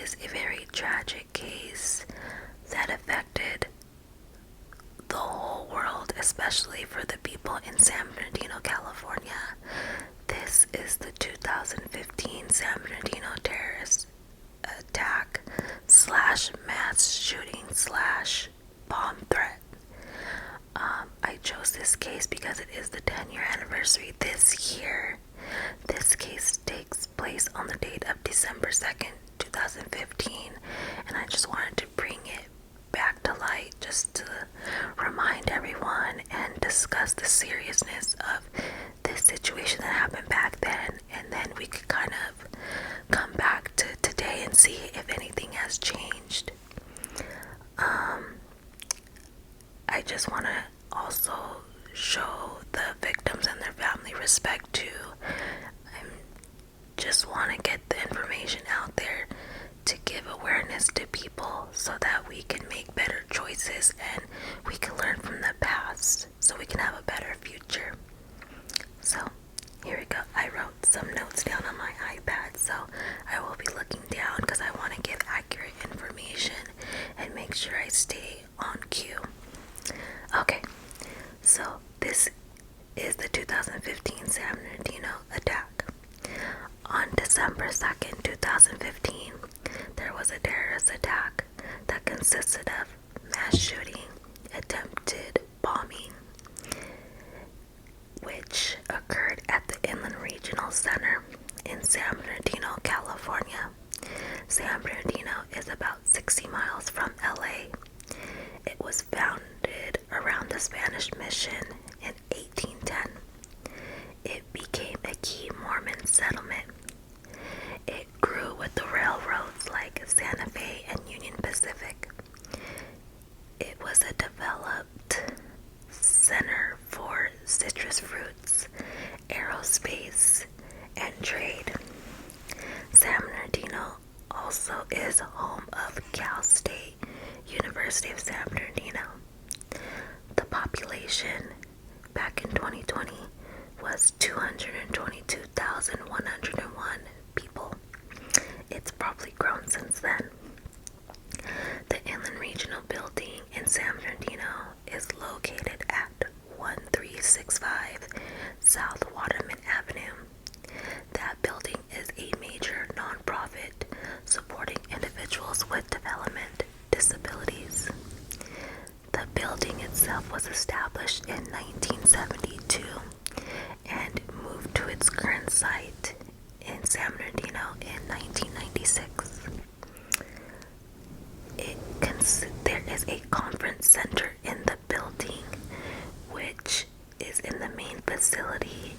is a very tragic case that affected the whole world, especially for the people in San Bernardino, California. This is the 2015 San Bernardino terrorist attack slash mass shooting slash bomb threat. I chose this case because it is the 10-year anniversary this year. This case takes place on the date of December 2nd, 2015, and I just wanted to bring it back to light just to remind everyone and discuss the seriousness of this situation that happened back then, and then we could kind of come back to today and see if anything has changed. I just want to also show the victims and their family respect too. I just want to get the information out there to give awareness to people so that we can make better choices and we can learn from the past so we can have a better future. So here we go. I wrote some notes down on my iPad, so I will be looking down because I want to give accurate information and make sure I stay on cue. Okay, so this is the 2015 San Bernardino attack. On December 2nd, 2015, there was a terrorist attack that consisted of mass shooting, attempted bombing, which occurred at the Inland Regional Center in San Bernardino, California. San Bernardino is about 60 miles from LA. It was founded around the Spanish Mission in 1810. It became a key Mormon settlement. It grew with the railroads like Santa Fe and Union Pacific. It was a developed center for citrus fruits, aerospace, and trade. San Bernardino also is home of Cal State University of San Bernardino. The population back in 2020 was 222,101 people. It's probably grown since then. The Inland Regional Building in San Bernardino is located at 1365 South Waterman Avenue. That building is a major nonprofit supporting individuals with development disabilities. The building itself was established in 1972 and moved to its current site in San Bernardino in 1996. There is a conference center in the building, which is in the main facility,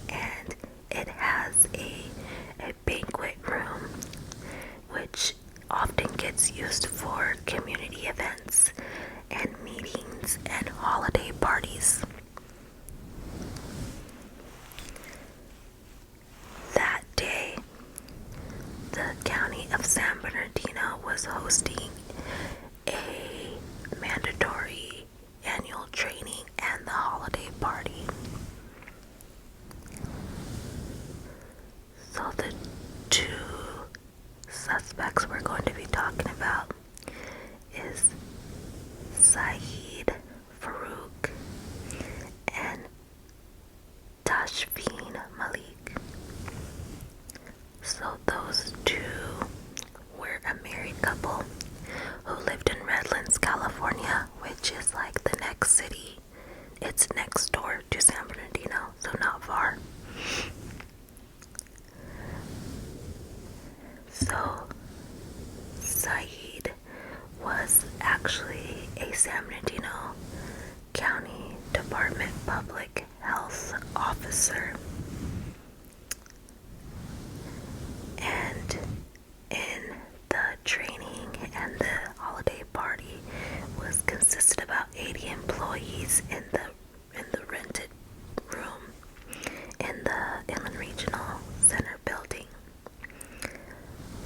and it has a banquet room, which often gets used for community events and meetings and holiday parties. That day, the county of San Bernardino was hosting a mandatory annual training and the holiday party. So the two suspects we're going to be talking about is Saeed Farouk and Tashfeen Malik. So those two were a married couple who lived in Redlands, California, which is like the next city. It's next door to San Bernardino, so not far. So Saeed was actually a San Bernardino County Department Public Health Officer. And in the training and the holiday party consisted about 80 employees in the rented room in the Inland Regional Center building.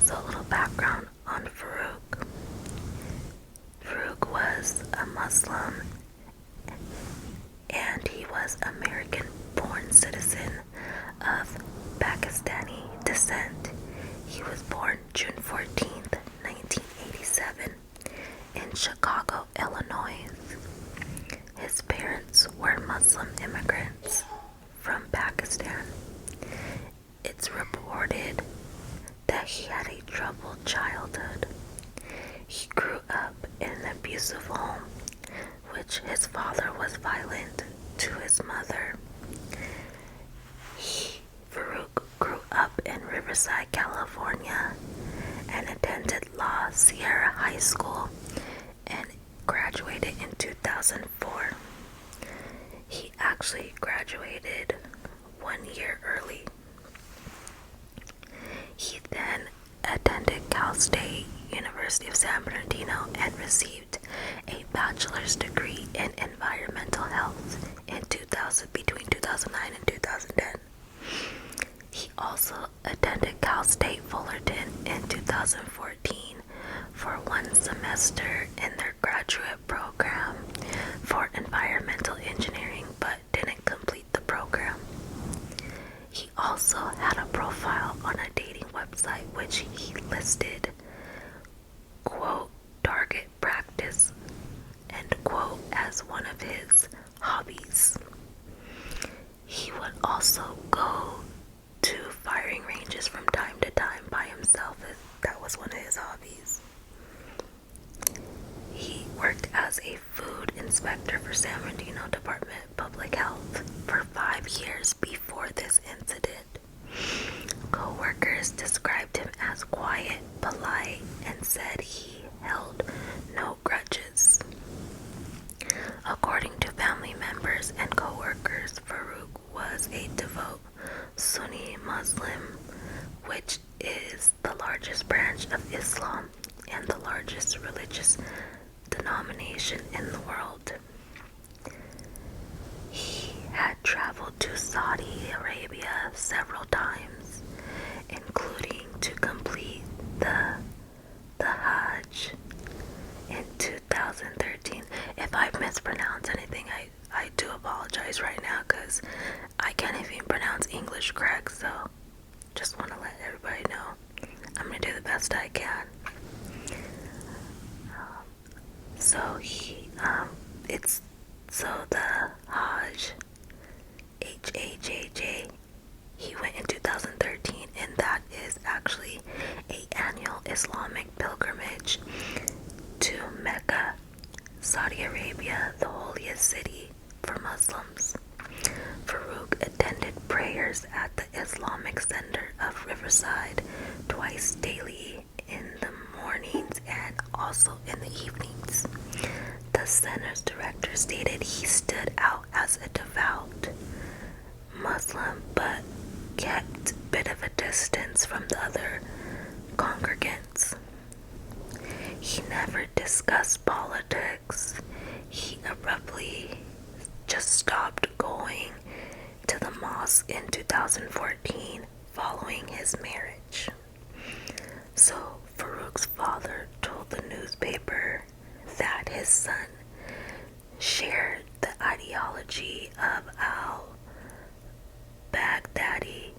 So a little background on Farouk. Farouk was a Muslim and he was American-born citizen of Pakistani descent. He was born June 14th, Muslim immigrants from Pakistan. It's reported that he had a troubled childhood. He grew up in an abusive home, which his father was violent to his mother. Farouk grew up in Riverside, California, and attended La Sierra High School and graduated in 2004. He actually graduated 1 year early. He then attended Cal State University of San Bernardino and received a bachelor's degree in environmental health in between 2009 and 2010. He also attended Cal State Fullerton in 2014 for 1 semester in their graduate program for environmental engineering, but didn't complete the program. He also had a profile on a dating website which he listed, quote, target practice, end quote, as one of his hobbies. He would also go to firing ranges from time to time by himself. That was one of his hobbies. He worked as a food inspector for San Bernardino Department of Public Health for 5 years before this incident. Co-workers described him as quiet, polite, and said he held no grudges. According to family members and co-workers, Farouk was a devout Sunni Muslim, which is the largest branch of Islam and the largest religious denomination in the world. He had traveled to Saudi Arabia several times, including to complete the Hajj in 2013. If I've mispronounced anything, I do apologize right now because I can't even pronounce English correct, so just want to let everybody know I'm going to do the best I can. The Hajj, H-A-J-J, he went in 2013, and that is actually an annual Islamic pilgrimage to Mecca, Saudi Arabia, the holiest city for Muslims. Farouk attended prayers at the Islamic Center of Riverside twice daily in the mornings and also in the evenings. The center's director stated he stood out as a devout Muslim but kept a bit of a distance from the other congregants. He never discussed politics. He abruptly just stopped going to the mosque in 2014 following his marriage. So Farouk's father told the newspaper that his son shared the ideology of al-Baghdadi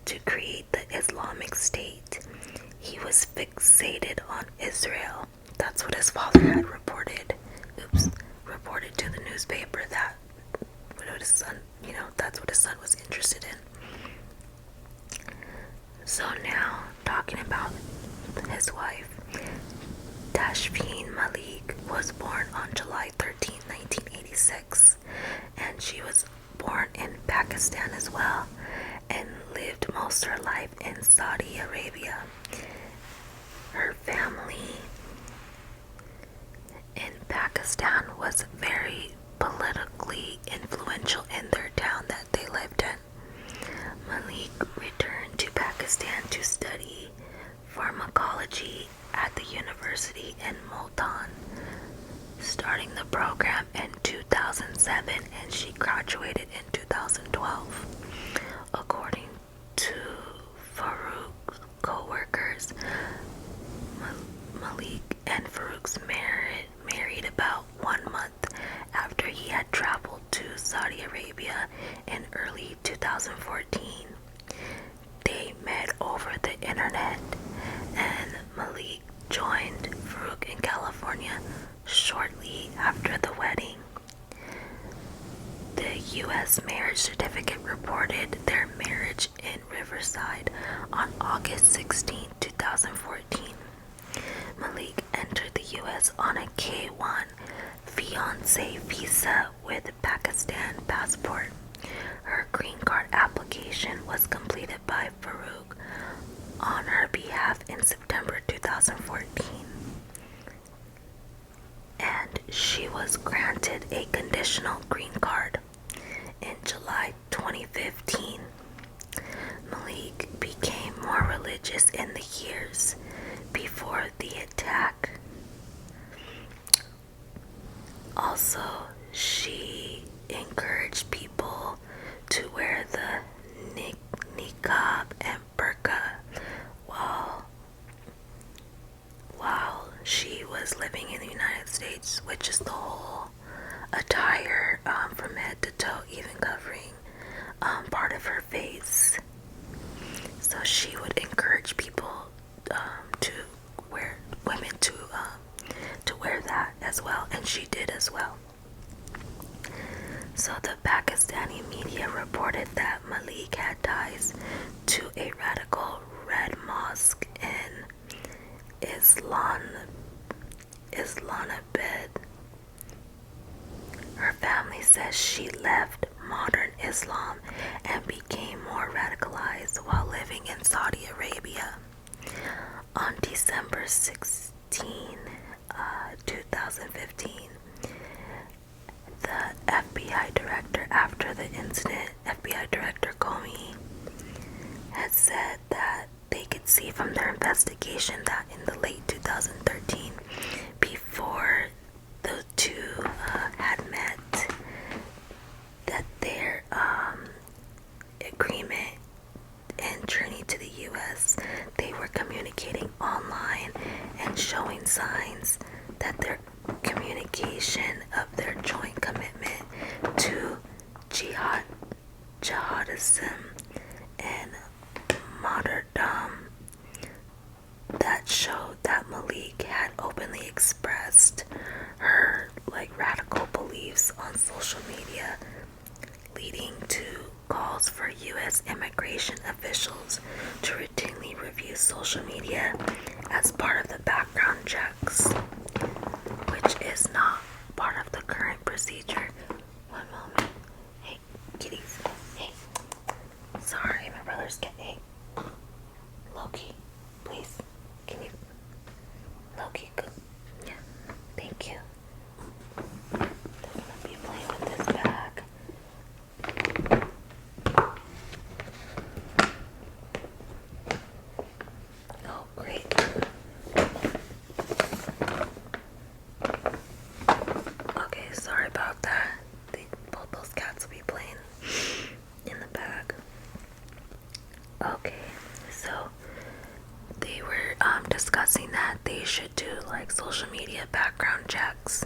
to create the Islamic State. He was fixated on Israel. That's what his father had reported to the newspaper, that what his son, that's what his son was interested in. So now, talking about his wife, Tashfeen Malik was born on July 13, 1986, and she was born in Pakistan as well, and lived most of her life in Saudi Arabia. Her family in Pakistan was very politically influential in their town that they lived in. Malik returned to Pakistan to study pharmacology at the university in Multan, starting the program in 2007, and she graduated in 2012. According to Farouk's co-workers, Malik and Farouk's married about 1 month after he had traveled to Saudi Arabia in early 2014. They met over the internet, and Malik joined Farouk in California shortly after the wedding. suicide on August 16, 2014. Malik entered the U.S. on a K-1 fiancé visa with a Pakistan passport. Her green card application was completed by Farouk on her behalf in September 2014, and she was granted a conditional green card. In July 2015, Malik became more religious in the years before the attack. Also, she encouraged people to wear the niqab and burqa while she was living in the United States, which is the whole attire from head to toe, even covering part of her face. So she would encourage people to wear women to wear that as well, and she did as well. So the Pakistani media reported that Malik had ties to a radical red mosque in Islamabad. Her family says she left modern Islam and became more radicalized while living in Saudi Arabia. On December 16, 2015, the FBI director, after the incident, FBI Director Comey had said that they could see from their investigation that in the late 2013, before the two had met, that their agreement and journey to the U.S., they were communicating online and showing signs that their communication of their joint commitment to jihadism and martyrdom, that showed that Malik had openly expressed her radical beliefs on social media, leading to calls for U.S. immigration officials to routinely review social media as part of the background checks, which is not part of the current procedure. One moment. Hey, kitties. Hey. Sorry, my brother's getting. Hey. Loki, please. Can you? Loki, go. Yeah. Thank you. They're gonna be playing with this bag. Oh, great. Okay, sorry about that. Both those cats will be playing in the bag. Okay, so they were discussing that they should do social media background checks,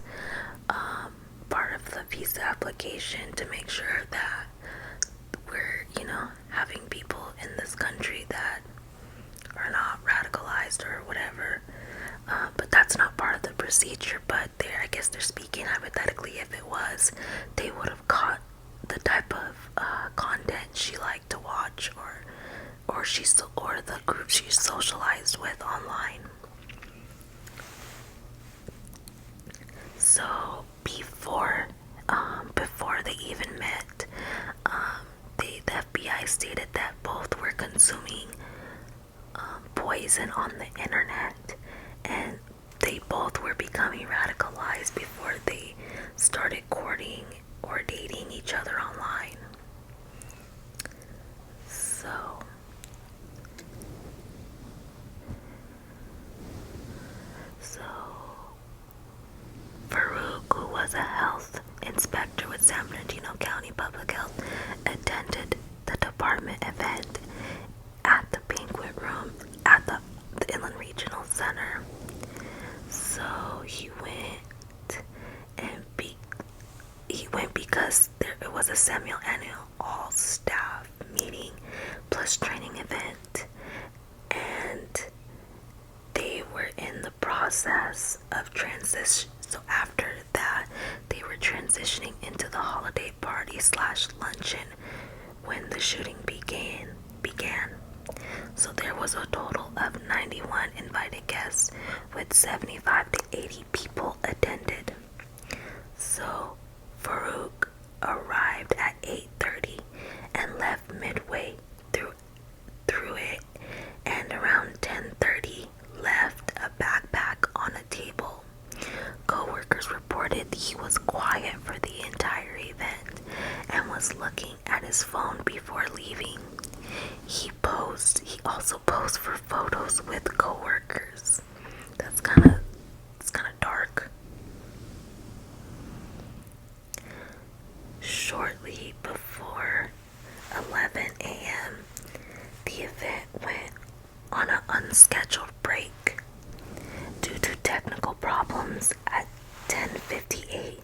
part of the visa application, to make sure that we're, having people in this country that are not radicalized or whatever. But that's not part of the procedure. But I guess they're speaking hypothetically. If it was, they would have caught the type of content she liked to watch, or the group she socialized with online. So before they even met, the FBI stated that both were consuming poison on the internet, and they both were becoming radicalized before they started courting or dating each other online. So Farouk, who was a health inspector with San Bernardino County Public Health, attended the department event at the banquet room at the Inland Regional Center. So he went because it was a semi-annual all-staff meeting plus training event, and they were in the process of transition. So after that, they were transitioning into the holiday party / luncheon when the shooting began. was a total of 91 invited guests, with 75 to 80 people attended. So Farouk arrived at 8:30 and left midway through it, and around 10:30 left a backpack on a table. Co-workers reported he was quiet for the entire event and was looking at his phone before leaving. He also posed for photos with co-workers. It's kind of dark. Shortly before 11 a.m., the event went on an unscheduled break. Due to technical problems at 10:58,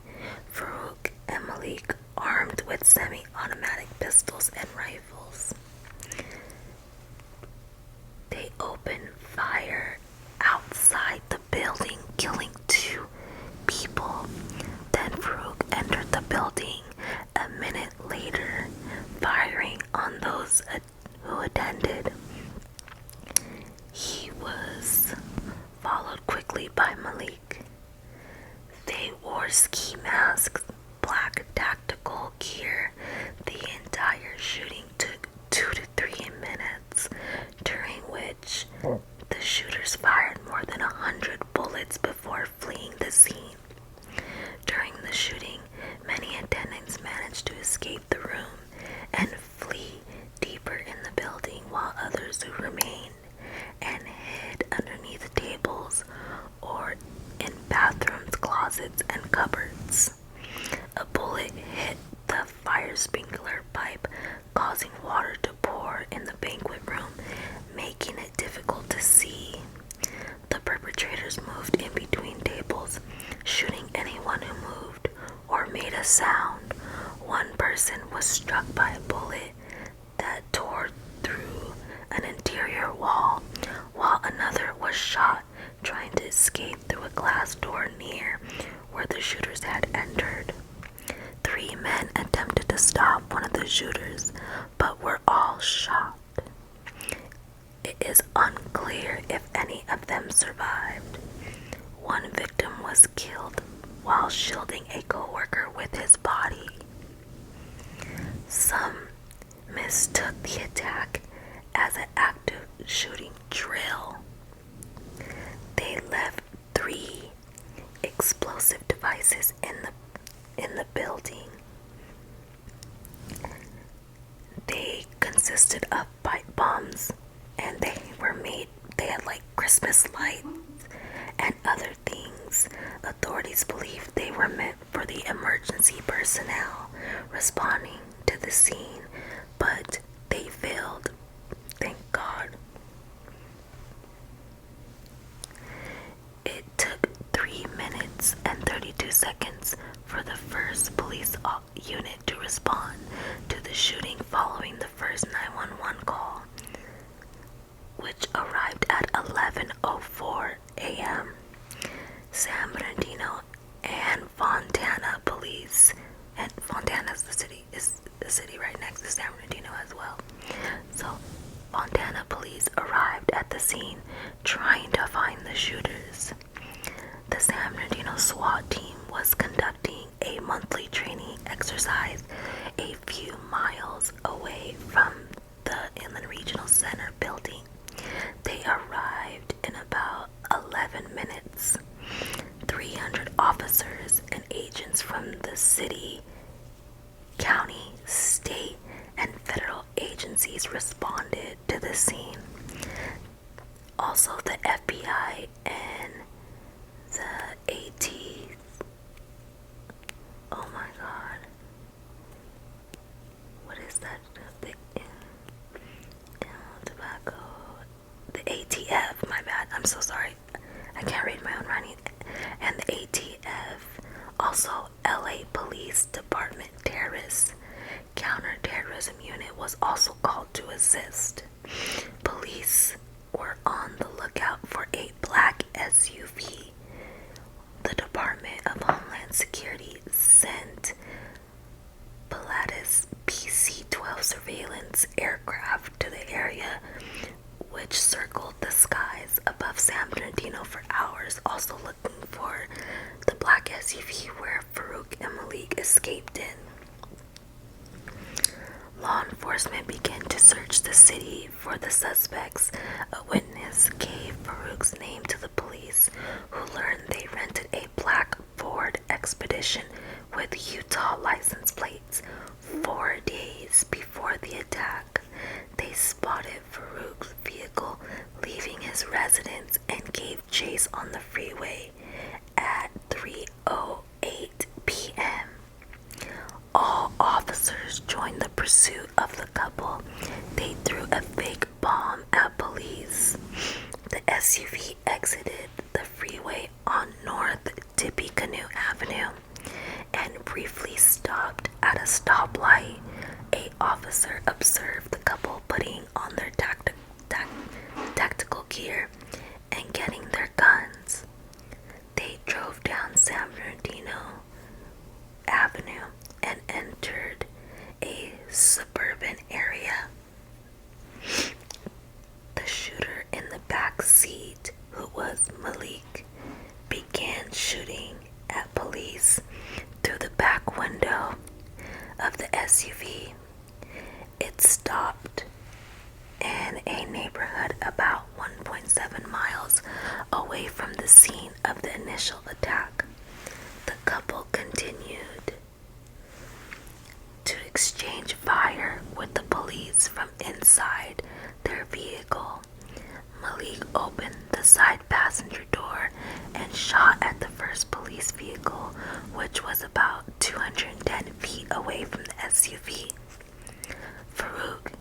Farouk and Malik, armed with semi-automatic pistols and rifles, they opened fire outside the building, killing 2 people. Then Farouk entered the building a minute later, firing on those who attended. He was followed quickly by Malik. They wore ski masks, black tactical gear. The entire shooting took 2 to 3 minutes, during which the shooters fired more than 100 bullets before fleeing the scene. During the shooting, many attendants managed to escape the room and flee deeper in the building, while others who remained and hid underneath tables or in bathrooms, closets, and cupboards. A bullet hit the fire sprinkler pipe, causing water to pour in the banquet room, making it difficult to see. The perpetrators moved in between tables, shooting anyone who moved or made a sound. One person was struck by a bullet that tore through an interior wall, while another was shot trying to escape through a glass door near where the shooters had entered. 3 men attempted to stop one of the shooters, but were all shot. It is unclear if any of them survived. One victim was killed while shielding a co-worker with his body. Some mistook the attack as an active shooting drill. They left 3 explosive devices in the building. They consisted of pipe bombs, and they had like Christmas lights and other things. Authorities believe they were meant for the emergency personnel responding to the scene, but they failed. Thank God. It took 3 minutes and 32 seconds for the first police unit to respond to the shooting following the first 911 call, which arrived at 11:04 a.m. San Bernardino and Fontana police, and Fontana's the city right next to San Bernardino as well. So Fontana police arrived at the scene trying to find the shooters. The San Bernardino SWAT team was conducting a monthly training exercise a few miles away from the Inland Regional Center building. They arrived in about 11 minutes. 300 officers and agents from the city, county, state, and federal agencies responded to the scene. Also, the FBI and the AT. Oh my God. What is that? Tobacco. The ATF, my bad. I'm so sorry. I can't read my own writing. And the ATF, also LA Police Department Terrorist Counterterrorism Unit was also called to assist. Police were on the lookout for a black SUV. The Department of Homeland Security sent Pilatus PC-12 surveillance aircraft to the area, which circled the skies above San Bernardino for hours, also looking for the black SUV where Farouk and Malik escaped in. Law enforcement began to search the city for the suspects. A witness gave Farouk's name to the police, who learned they rented a black Ford Expedition with Utah license plates 4 days before the attack. They spotted Farouk's vehicle leaving his residence and gave chase on the freeway at 3:08 p.m. All officers joined the pursuit of the couple. They threw a fake bomb at police. The SUV exited the freeway on North Tippecanoe Avenue and briefly stopped at a stoplight. An officer observed the couple putting on their tactical gear and getting their guns. They drove down San Bernardino Avenue and entered a suburban area. The shooter in the back seat, who was Malik, began shooting at police through the back window of the SUV. It stopped in a neighborhood about 1.7 miles away from the scene of the initial attack. The couple continued to exchange fire with the police from inside their vehicle. Malik opened the side passenger door and shot at the first police vehicle, which was about 210 feet away from the SUV. Farouk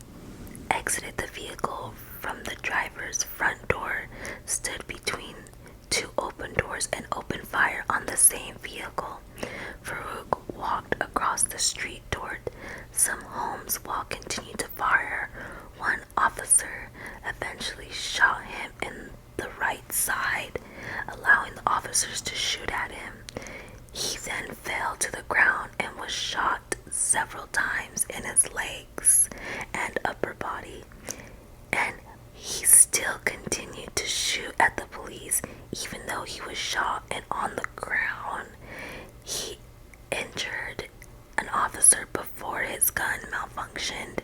exited the vehicle from the driver's front door, stood between two open doors, and opened fire on the same vehicle. Farouk walked across the street toward some homes while continuing to fire. One officer eventually shot him in the right side, allowing the officers to shoot at him. He then fell to the ground and was shot several times in his legs and upper body, and he still continued to shoot at the police even though he was shot and on the ground. He injured an officer before his gun malfunctioned.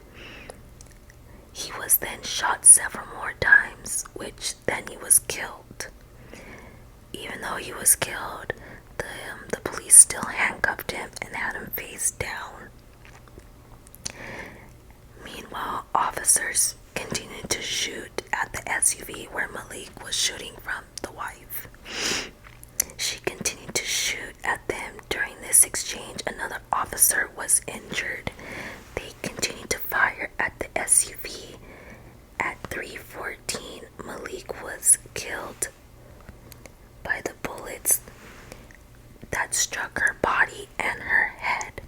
He was then shot several more times, which then he was killed. Even though he was killed, the police still handcuffed him and had him face down. Meanwhile, officers continued to shoot at the SUV where Malik was shooting from the wife. She continued to shoot at them. During this exchange, another officer was injured. They continued to fire at the SUV. At 3:14, Malik was killed by the bullets that struck her body and her head.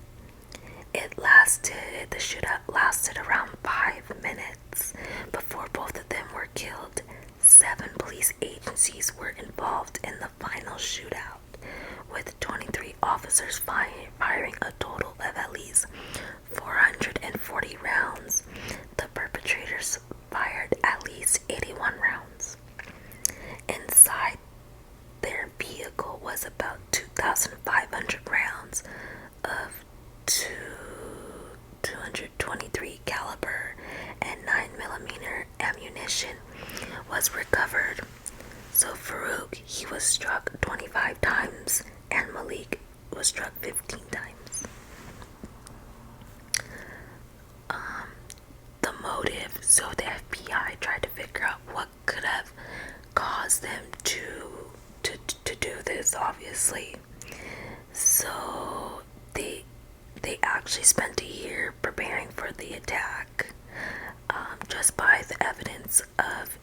The shootout lasted around 5 minutes before both of them were killed. 7 police agencies were involved in the final shootout, with 23 officers firing a total of at least 440 rounds. The perpetrators fired at least 81 rounds. Inside their vehicle was about 2,500 rounds of 223 caliber and 9mm ammunition was recovered. So Farouk, he was struck 25 times and Malik was struck 15 times. The motive, so the FBI tried to figure out what could have caused them to do this, obviously. So they actually spent a year preparing for the attack, just by the evidence of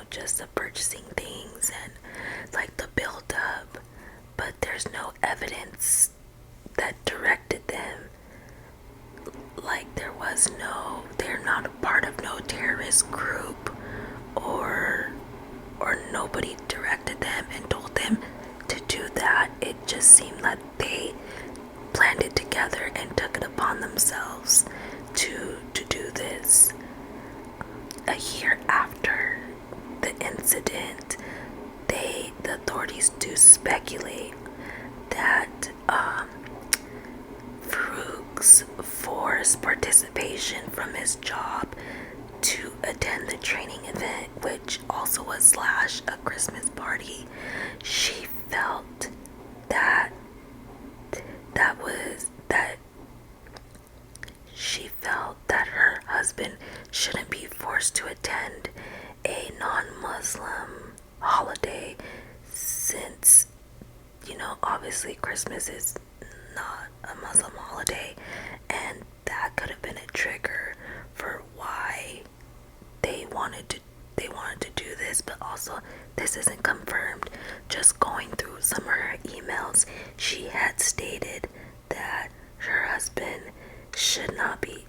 just the purchasing things and like the build up, but there's no evidence that directed them. Like they're not a part of no terrorist group, or nobody directed them and told them to do that. It just seemed like they planned it together and took it upon themselves to do this. a year after the incident, the authorities do speculate that Farouk's forced participation from his job to attend the training event, which also was slash a Christmas party, she felt that her husband shouldn't be forced to attend a non-Muslim holiday, since, obviously Christmas is not a Muslim holiday, and that could have been a trigger for why they wanted to do this. But also, this isn't confirmed. Just going through some of her emails, she had stated that her husband shouldn't be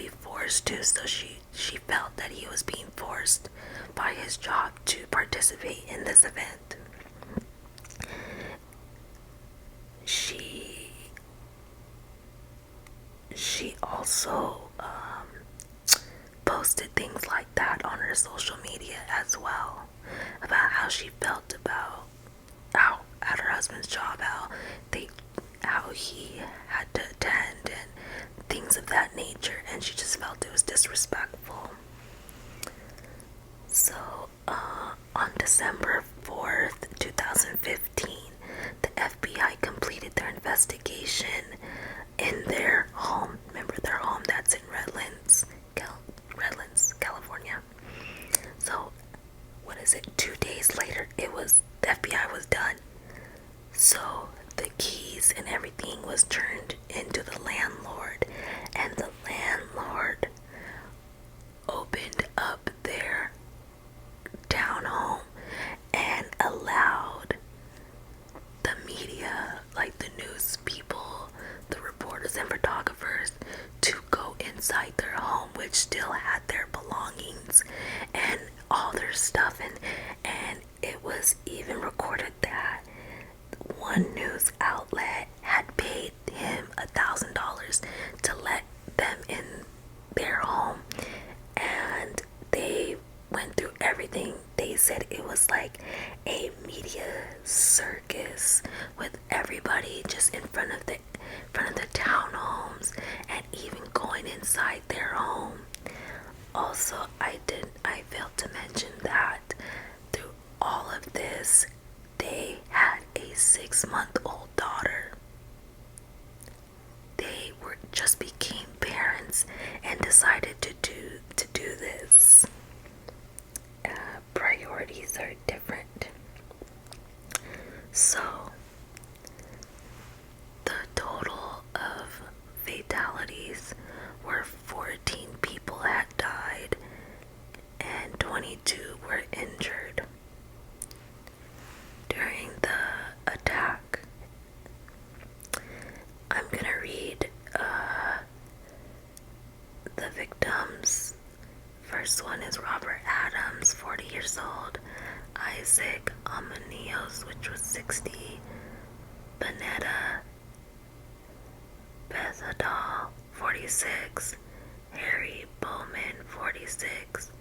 forced to. So she felt that he was being forced by his job to participate in this event. She also posted things like that on her social media as well, about how she felt about how at her husband's job, how he had to attend and things of that nature, and she just felt it was disrespectful. So on December 4th, 2015, the FBI completed their investigation in their home. Remember their home that's in Redlands, California. So, 2 days later, the FBI was done. So, the keys and everything was turned into the landlord, and the landlord opened up their townhome and allowed the media, like the news people, the reporters and photographers, to go inside their home, which still had their belongings and all their stuff, and it was even recorded that one news outlet had paid him $1,000 to let them in their home, and they went through everything. They said it was like a media circus with everybody just in front of the townhomes, and even going inside their home. Also, I failed to mention that through all of this, they had a 6-month-old daughter. They just became parents and decided to do this. Priorities are different. So, the total of fatalities were 14 people had died and 22 were injured during the attack. I'm gonna read the victims. First one is Robert Adams, 40 years old; Isaac Amanios, which was 60; Benetta Bezadal, 46; Harry Bowman, 46;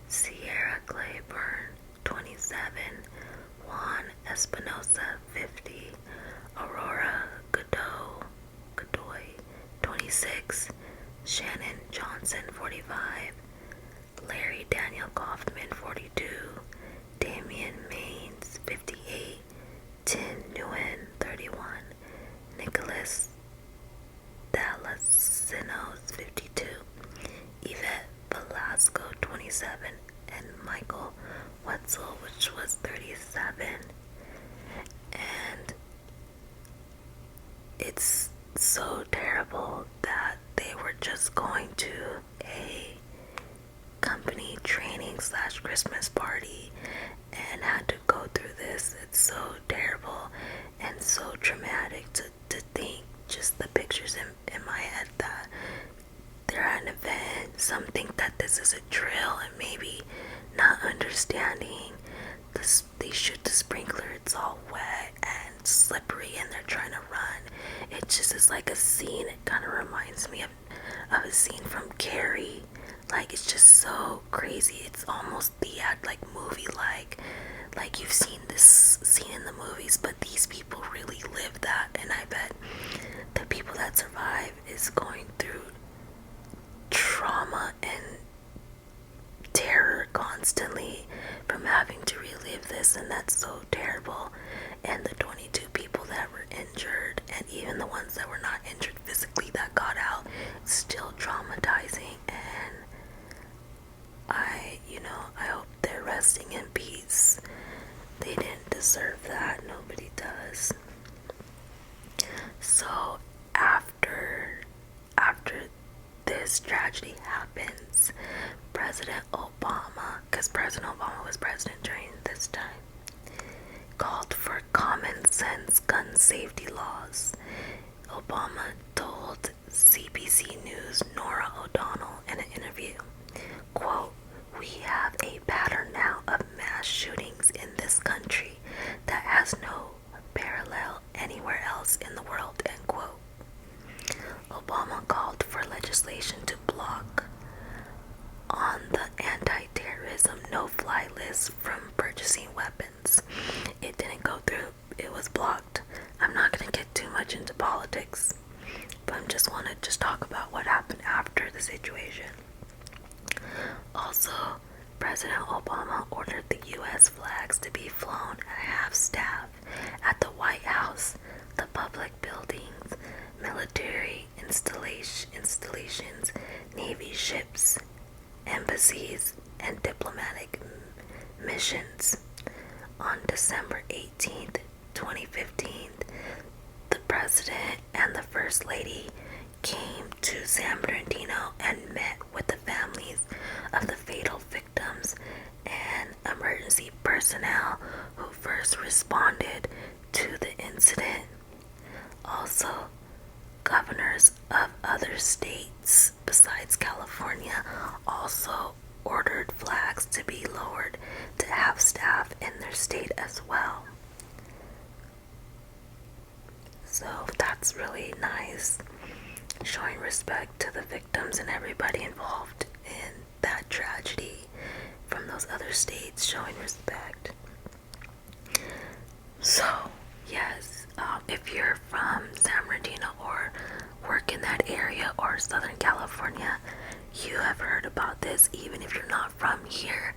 Sierra Claiborne, 27; Juan Espinosa, 50; Aurora Godoy, 26; Shannon Johnson, 45; Larry Daniel Kaufman, 42; Damian Maines, 58; Tin Nguyen, 31; Nicholas Dalasinos, 52; Yvette Velasco, 27; and Michael Wetzel, which was 37. And it's so terrible that they were just going to a company training / Christmas party and had to go through this. It's so terrible and so traumatic to think, just the pictures in my head, that they're at an event. Some think that this is a drill, and maybe not understanding this, they shoot the sprinkler, it's all wet, and slippery and they're trying to run. It just is like a scene. It kind of reminds me of a scene from Carrie. Like, it's just so crazy. It's almost like movie like you've seen this scene in the movies, but these people really live that. And I bet the people that survive is going through trauma and terror constantly from having to relive this, and that's so terrible. And the 22 people that were injured, and even the ones that were not injured physically that got out, still traumatizing. And I hope they're resting in peace. They didn't deserve that. Nobody does. So after this tragedy happens, President Obama, because President Obama was president during this time, called for common sense gun safety laws. Obama told CBC News' Norah O'Donnell in an interview, quote, "We have a pattern now of mass shootings in this country that has no parallel anywhere else in the world," end quote. Obama called for legislation to block on the anti-terrorism no-fly list from purchasing weapons. It didn't go through. It was blocked. I'm not going to get too much into politics, but I just want to talk about what happened after the situation. Also, President Obama ordered the U.S. flags to be flown at half-staff at the White House, the public buildings, military installations, Navy ships, embassies, and diplomatic missions. On December 18th, 2015, the President and the First Lady came to San Bernardino and met with the families of the fatal victims and emergency personnel who first responded to the incident. Also, governors of other states besides California also ordered flags to be lowered to have staff in their state as well. So that's really nice, showing respect to the victims and everybody involved in that tragedy from those other states, showing respect. So yes, if you're from San Bernardino or work in that area or Southern California, you have heard about this. Even if you're not from here,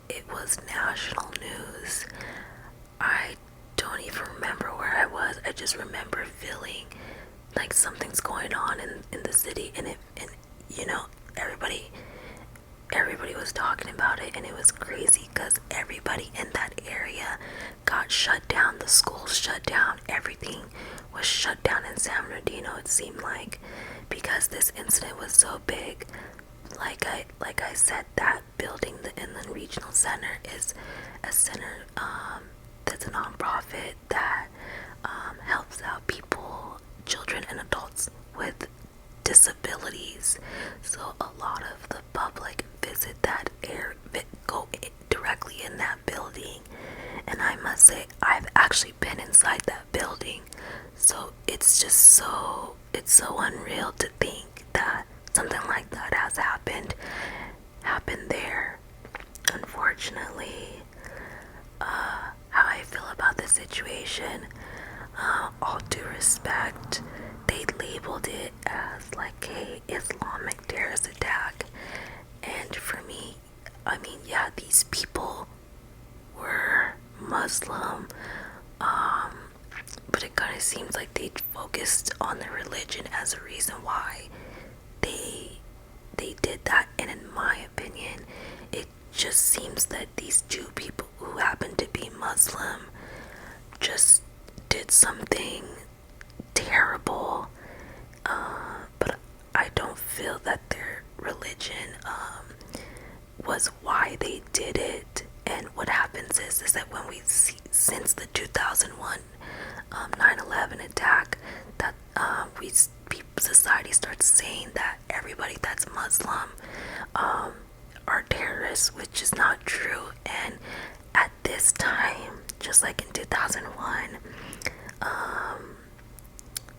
it was national news. I don't even remember where I was. I just remember feeling like something's going on in the city, and everybody was talking about it, and it was crazy because everybody in that area got shut down. The schools shut down. Everything was shut down in San Bernardino, it seemed like, because this incident was so big. Like I said, that building, the Inland Regional Center, is a center that's a nonprofit that helps out people, children and adults with disabilities. So a lot of the public visit that go directly in that building, and I must say I've actually been inside that building. So it's just so unreal to think that something like that has happened there. Unfortunately, how I feel about the situation, all due respect, they labeled it as like a Islamic terrorist attack, and for me, I mean, yeah, these people were Muslim, but it kind of seems like they focused on their religion as a reason why they did that. And in my opinion, it just seems that these two people who happen to be Muslim just did something terrible, but I don't feel that their religion was why they did it. And what happens is that when we see, since the 2001 9/11 attack, that society starts saying that everybody that's Muslim are terrorists, which is not true. And at this time, just like in 2001,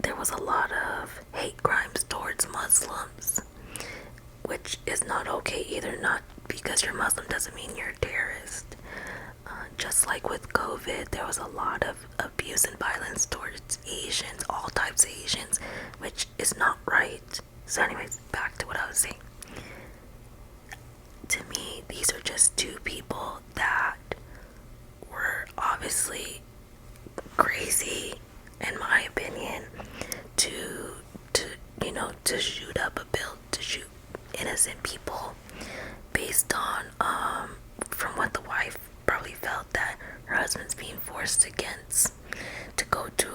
there was a lot of hate crimes towards Muslims, which is not okay either. Not because you're Muslim doesn't mean you're a terrorist. Just like with COVID, there was a lot of abuse and violence towards Asians, all types of Asians, which is not right. So anyways, back to what I was saying. To me, these are just two people that were obviously crazy, in my opinion, to to shoot up a bill, to shoot innocent people based on from what the wife probably felt that her husband's being forced against to go to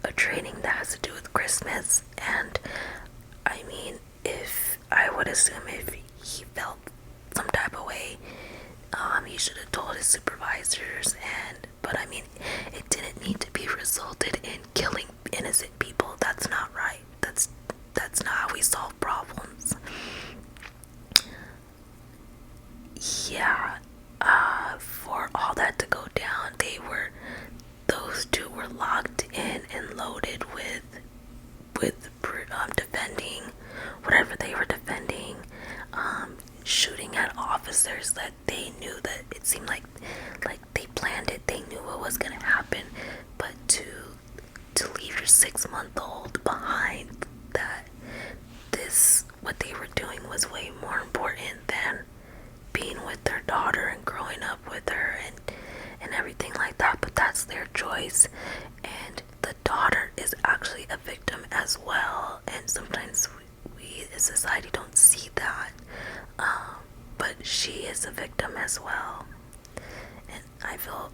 a training that has to do with Christmas. And I mean, if I would assume if he felt some type of way, he should have told his supervisors. But I mean, it didn't need to be resulted in killing innocent people. That's not right. That's not how we solve problems. Yeah, for all that to go down, those two were locked in and loaded with defending whatever they were defending, shooting at officers that they knew, that it seemed like they planned it, they knew what was gonna happen. But to leave your 6-month-old behind, that what they were doing was way more important than being with their daughter and growing up with her and everything like that. But that's their choice, and the daughter is actually a victim as well, and sometimes we as society don't see that, but she is a victim as well, and I feel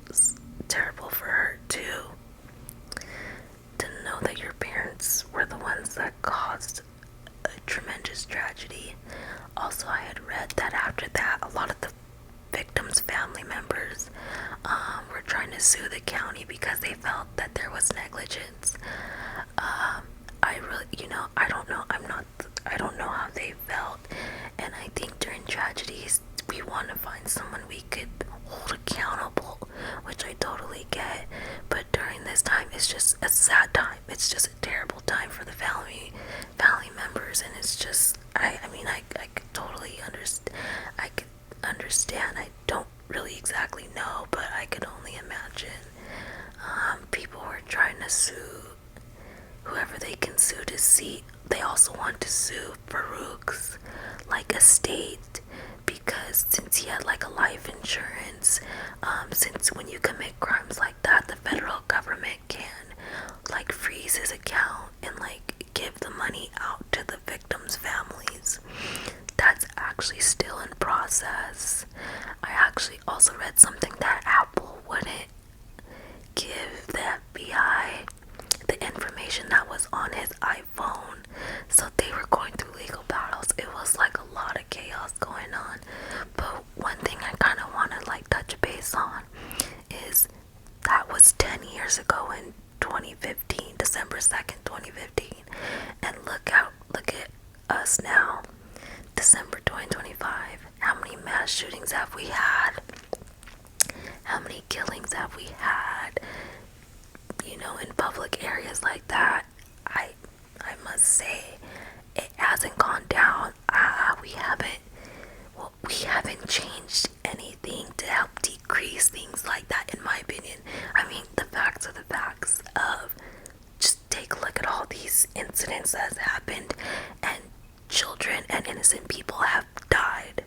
terrible for her too, to know that your parents were the ones that caused a tremendous tragedy. Also, I had read that after that, a lot of the victims' family members were trying to sue the county because they felt that there was negligence. I really, I don't know. I don't know how they felt, and I think during tragedies, we want to find someone we could hold accountable, which I totally get. But during this time, it's just a sad time. It's just a terrible time for the family members, and it's just, I mean, I could totally understand. I could understand. I don't really exactly know, but I could only imagine. People were trying to sue whoever they can sue to see. They also want to sue Farouk's estate, because since he had a life insurance, since when you commit crimes like that, the federal government can freeze his account and give the money out to the victims' families. That's actually still in process. I actually also read something that Apple wouldn't give the FBI the information that was on his iPhone, so they were going through legal battles. It was a lot of chaos going on. But one thing I kind of want to touch base on is that was 10 years ago in 2015, December 2nd, 2015, and look at us now, December 2025. How many mass shootings have we had? How many killings have we had? In public areas like that. I must say, it hasn't gone down. We haven't changed anything to help decrease things like that, in my opinion. I mean, the facts are the facts of, just take a look at all these incidents that has happened, and children and innocent people have died.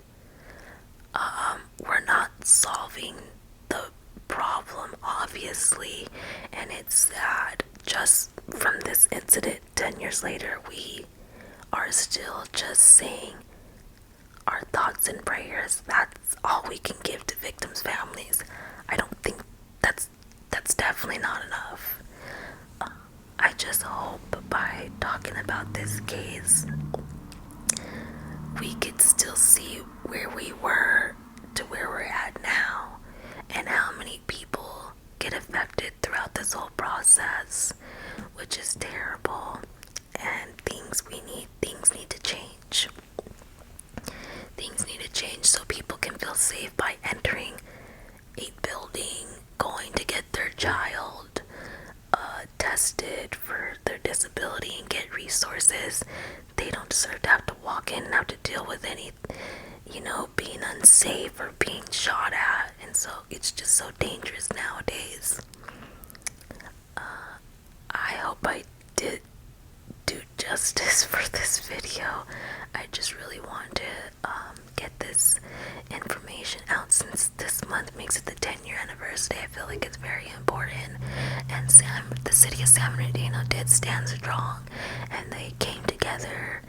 We're not solving the problem, obviously, and it's sad. Just from this incident 10 years later, we are still just saying our thoughts and prayers. That's all we can give to victims' families. I don't think that's definitely not enough. I just hope by talking about this case, we could still see where we were to where we're at now, and how many people get affected throughout this whole process, which is terrible. And things need to change. Things need to change so people can feel safe by entering a building, going to get their child resources. They don't deserve to have to walk in and have to deal with any, being unsafe or being shot at. And so it's just so dangerous nowadays. I hope I did do justice for this video. I just really want to get this information out since this month makes it the 10-year anniversary. I feel like it's very important, and the city of San Bernardino did stand strong, and they came together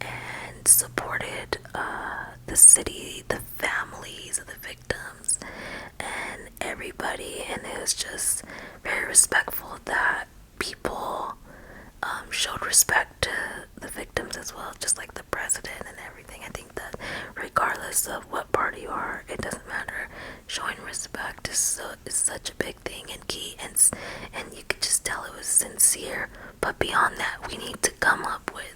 and supported the city, the families of the victims, and everybody. And it was just very respectful that people showed respect to the victims as well, just like the president and everything. I think that regardless of what party you are, it doesn't matter. Showing respect is such a big thing and key, and you could just tell it was sincere. But beyond that, we need to come up with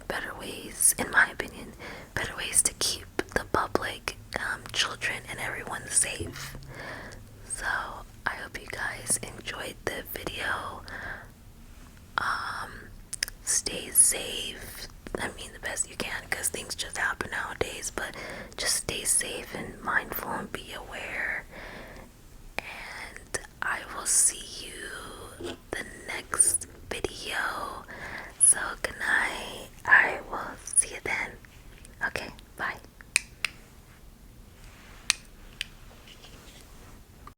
better ways, in my opinion, better ways to keep the public, children, and everyone safe. So I hope you guys enjoyed the video. Stay safe. I mean, the best you can, because things just happen nowadays, but just stay safe and mindful and be aware. And I will see you the next video. So good night. I will see you then. Okay.